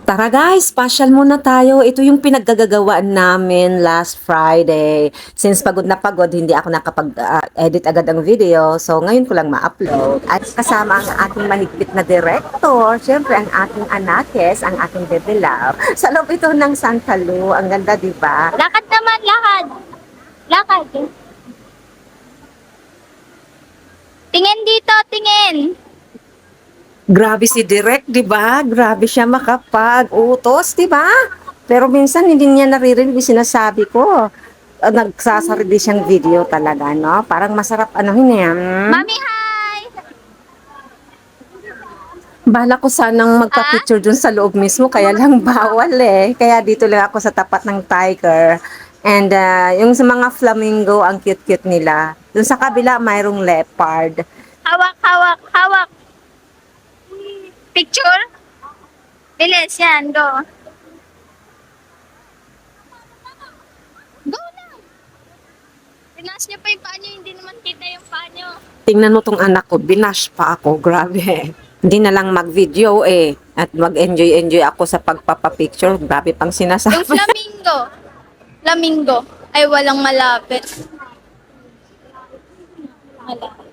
Tara guys, pasyal muna tayo. Ito yung pinaggagawaan namin last Friday. Since pagod na pagod, hindi ako nakapag-edit agad ang video. So ngayon ko lang ma-upload. At kasama ang ating mahigpit na director, syempre ang ating anakes, ang ating baby love. Sa loob ito ng Santa Lu. Ang ganda, di ba? Lakad naman, lakad. Lakad. Tingin dito, tingin. Grabe si Direk, di ba? Grabe siya makapag-utos, di ba? Pero minsan hindi niya naririnig yung sinasabi ko. Nagsasarili siyang video talaga, no? Parang masarap anuhin niya. Mami, hi! Bala ko sanang magpa-picture dun sa loob mismo, kaya lang bawal eh. Kaya dito lang ako sa tapat ng tiger. And yung sa mga flamingo, ang cute-cute nila. Dun sa kabila, mayroong leopard. Hawak, hawak, hawak. Picture? Bilis, yan, go. Go na! Pinas niyo pa yung paa niyo, hindi naman kita yung paa niyo. Tingnan mo tong anak ko, binash pa ako, grabe. Hindi na lang mag-video eh. At mag-enjoy-enjoy ako sa pagpapapicture. Grabe pang Yung sinasabi. flamingo. Flamingo. Ay, walang malapit. Malapit.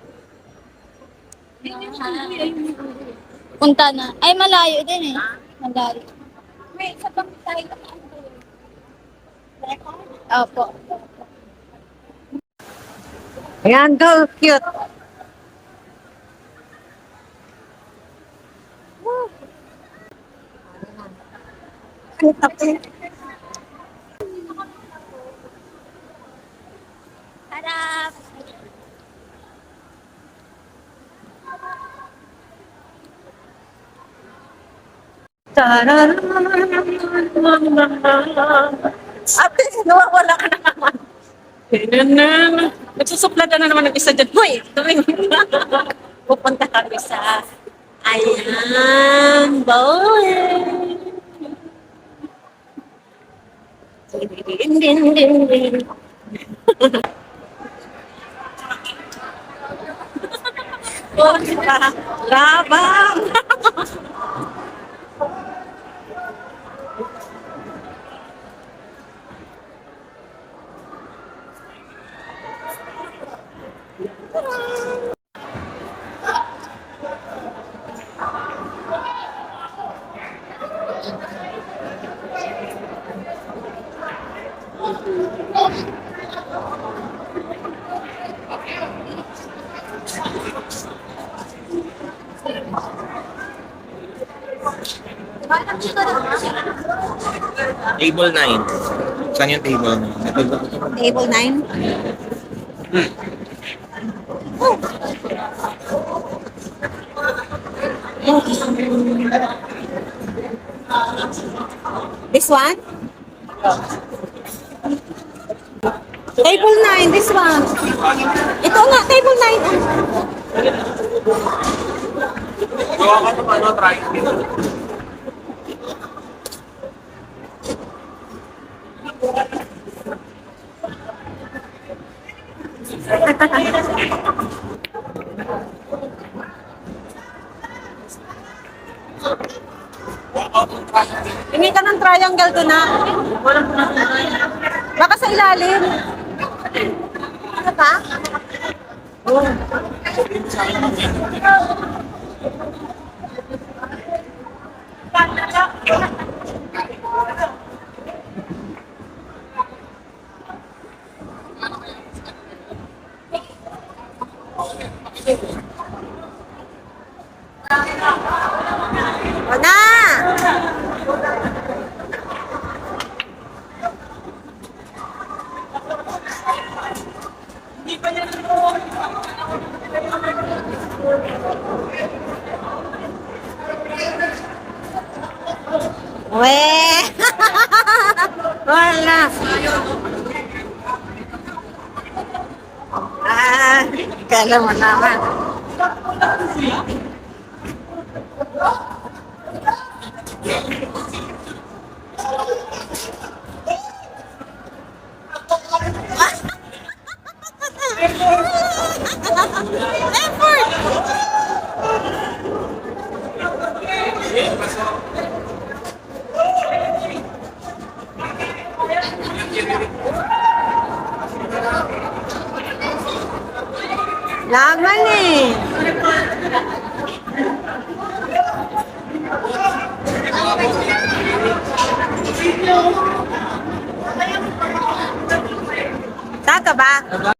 Punta na. Ay, malayo din eh. Malayo. May isa pang tayo. Opo. Ayan, go, cute. Ang tapos. Harap. Ate, nawawala ka na naman. Nagsusuplada na naman ng isa dyan. Hoy, tuwing pupunta kami sa ayan, boy. Din, din, din, din. Oh, labang. Table 9. Saan yung table 9? Table 9. This one? Table 9, this one. Ito nga, table 9. Gawa ka ng ano, try. Tingin ka ng triangle doon na. Baka sa ilalim. Ano ka? Oh. O na! Weh! Wala! Kala mo naman. Effort! Laman eh. Taka ba?